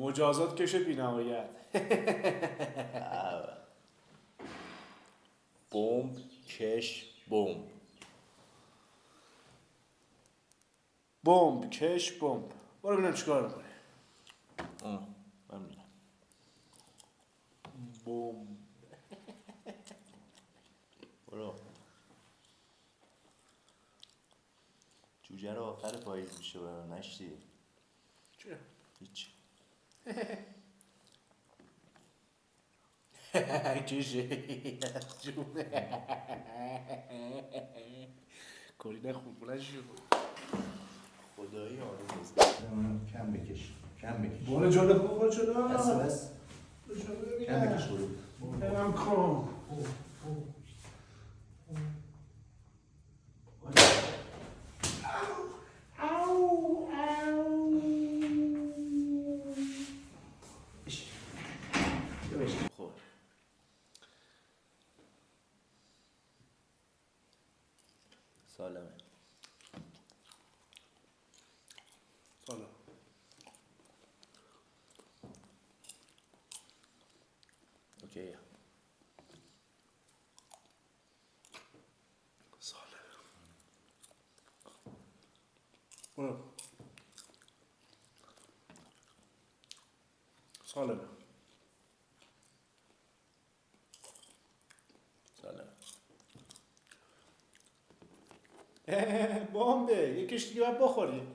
مجازات کش بی‌نهایت. بمب کش بمب. بمب کش بمب. برو ببینم چیکار می‌کنی. من میرم. بمب. برو. جوجه رو آخر پاییز میشه برام نشتی. چه؟ هیچ. کشه جونه. کاری نخون بلند شو. خدایی آروم نیست. کم بکش. کم بکش. برو جلو برو جلو. بس. کم بکش برو. برم کن. خب. سالمه. سلام. اوکی. سالم. برو. سالم. سالمه. بمبه یکیش دیگه باید بخوری.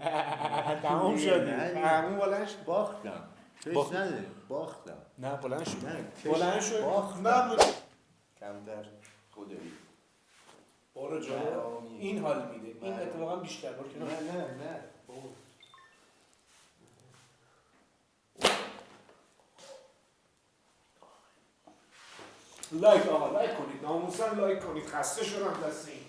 تمام شدی. همون بلند شد. باختم. باخت. کش نده. باختم. نه بلند شد. نه کش بلند شد. باختم. من کمتر. خدایی. برو جلو. این حال میده. این اتفاقا بیشتر. برو کنار. نه. لایک آقا لایک کنید. ناموسن لایک کنید. خسته شدم دست این.